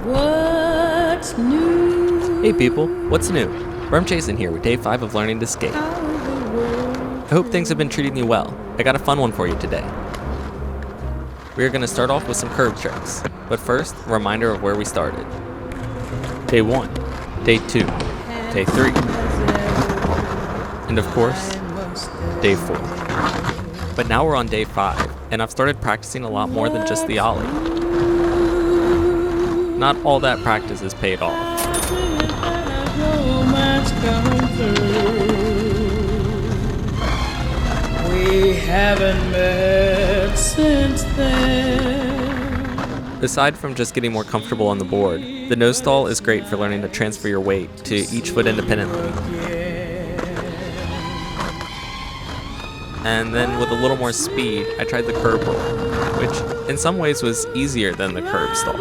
What's new? Hey people, what's new? Worm Jason here with day 5 of learning to skate. I hope things have been treating you well. I got a fun one for you today. We are going to start off with some curb tricks, but first, a reminder of where we started. Day 1, day 2, day 3, and of course, day 4. But now we're on day 5, and I've started practicing a lot more than just the ollie. Not all that practice has paid off. We haven't met since then. Aside from just getting more comfortable on the board, the nose stall is great for learning to transfer your weight to each foot independently. And then with a little more speed, I tried the curb roll, which in some ways was easier than the curb stall.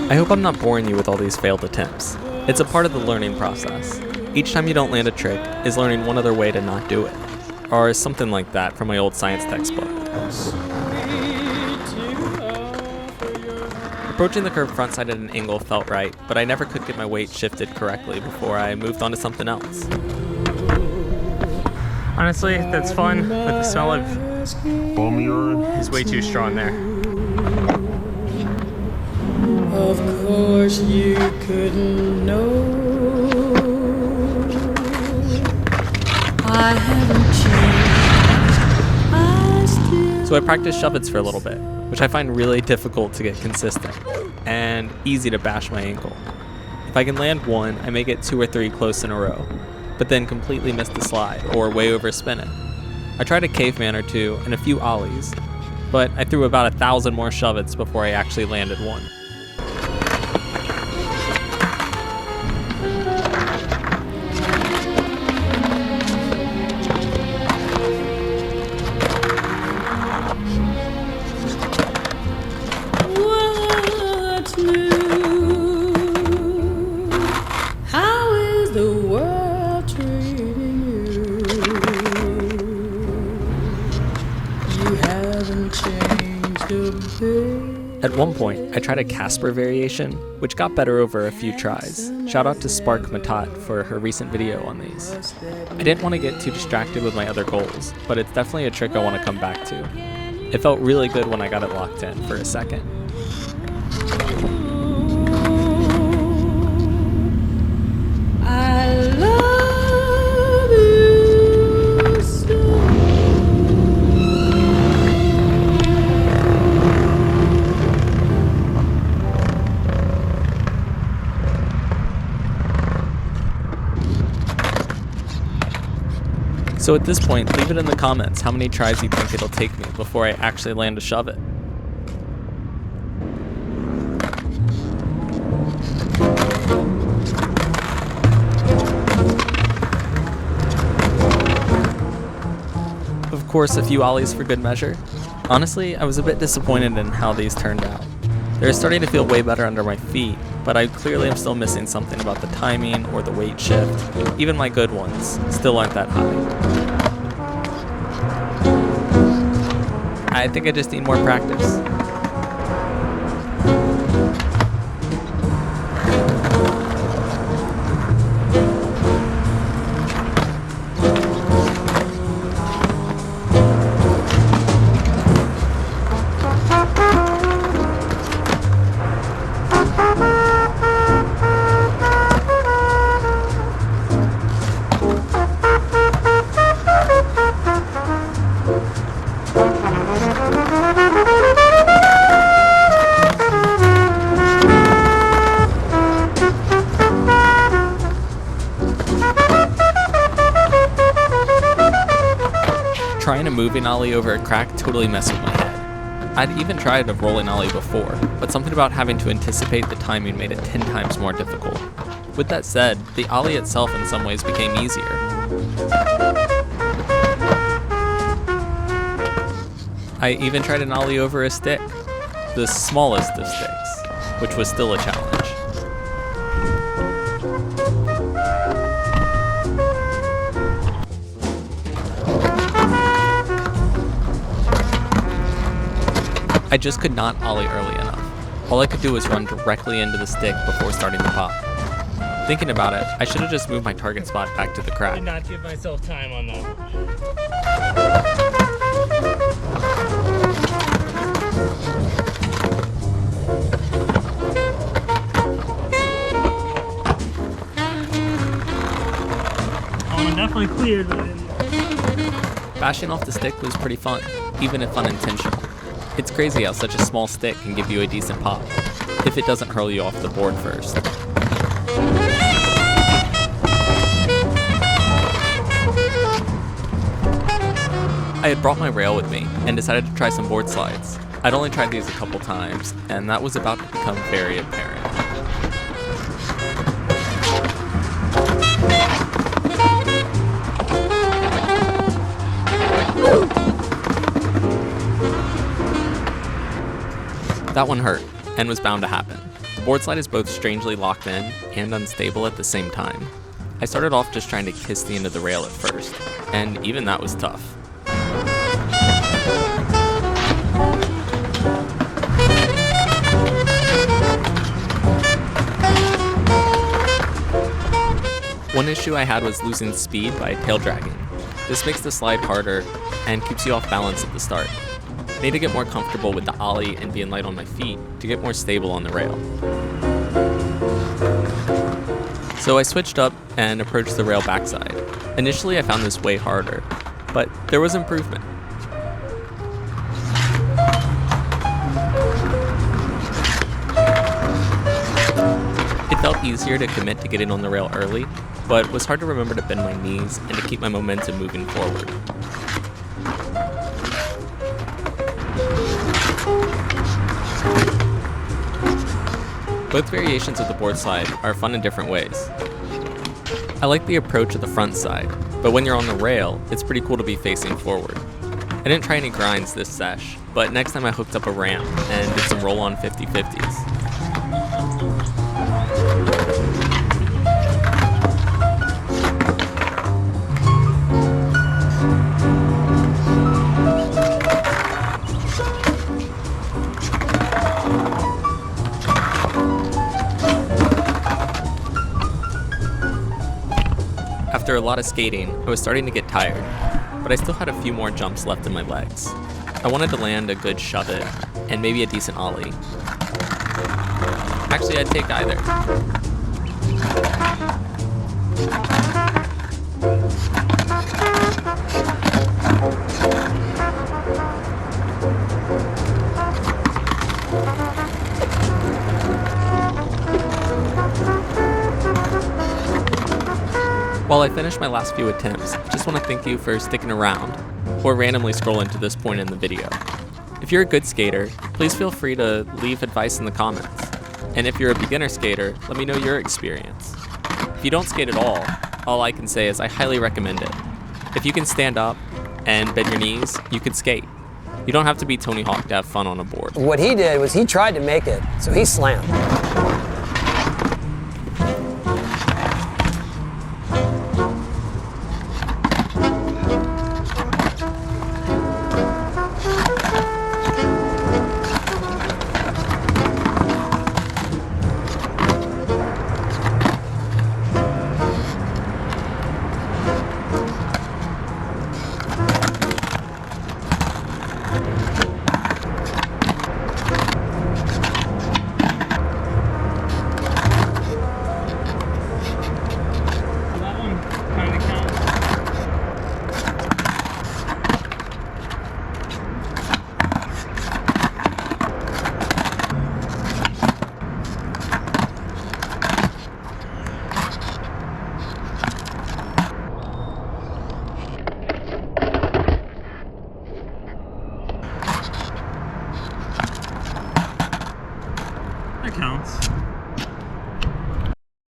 I hope I'm not boring you with all these failed attempts. It's a part of the learning process. Each time you don't land a trick is learning one other way to not do it, or something like that from my old science textbook. Approaching the curb frontside at an angle felt right, but I never could get my weight shifted correctly before I moved on to something else. Honestly, that's fun, but the smell of bum urine is way too strong there. Of course you couldn't know. I haven't changed. So I practiced shuvs for a little bit, which I find really difficult to get consistent and easy to bash my ankle. If I can land one, I may get 2 or 3 close in a row, but then completely miss the slide or way overspin it. I tried a caveman or two and a few ollies, but I threw about 1,000 more shuvs before I actually landed one. What's new? How is the world treating you? You haven't changed a bit. At one point, I tried a Casper variation, which got better over a few tries. Shout out to Spark Matat for her recent video on these. I didn't want to get too distracted with my other goals, but it's definitely a trick I want to come back to. It felt really good when I got it locked in for a second. I love you so. So at this point, leave it in the comments how many tries you think it'll take me before I actually land to shove it. Of course, a few ollies for good measure. Honestly, I was a bit disappointed in how these turned out. They're starting to feel way better under my feet, but I clearly am still missing something about the timing or the weight shift. Even my good ones still aren't that high. I think I just need more practice. Trying a moving ollie over a crack totally messed with my head. I'd even tried a rolling ollie before, but something about having to anticipate the timing made it 10 times more difficult. With that said, the ollie itself in some ways became easier. I even tried an ollie over a stick, the smallest of sticks, which was still a challenge. I just could not ollie early enough. All I could do was run directly into the stick before starting to pop. Thinking about it, I should have just moved my target spot back to the crack. I did not give myself time on that. Oh, definitely cleared, but I didn't. Bashing off the stick was pretty fun, even if unintentional. It's crazy how such a small stick can give you a decent pop, if it doesn't hurl you off the board first. I had brought my rail with me and decided to try some board slides. I'd only tried these a couple times, and that was about to become very apparent. That one hurt, and was bound to happen. The board slide is both strangely locked in and unstable at the same time. I started off just trying to kiss the end of the rail at first, and even that was tough. One issue I had was losing speed by tail dragging. This makes the slide harder and keeps you off balance at the start. I need to get more comfortable with the ollie and being light on my feet to get more stable on the rail. So I switched up and approached the rail backside. Initially I found this way harder, but there was improvement. It felt easier to commit to getting on the rail early, but it was hard to remember to bend my knees and to keep my momentum moving forward. Both variations of the board slide are fun in different ways. I like the approach of the front side, but when you're on the rail, it's pretty cool to be facing forward. I didn't try any grinds this sesh, but next time I hooked up a ramp and did some roll-on 50-50s. After a lot of skating, I was starting to get tired, but I still had a few more jumps left in my legs. I wanted to land a good shove it, and maybe a decent ollie. Actually, I'd take either. While I finish my last few attempts, I just want to thank you for sticking around, or randomly scrolling to this point in the video. If you're a good skater, please feel free to leave advice in the comments. And if you're a beginner skater, let me know your experience. If you don't skate at all I can say is I highly recommend it. If you can stand up and bend your knees, you can skate. You don't have to be Tony Hawk to have fun on a board. What he did was he tried to make it, so he slammed.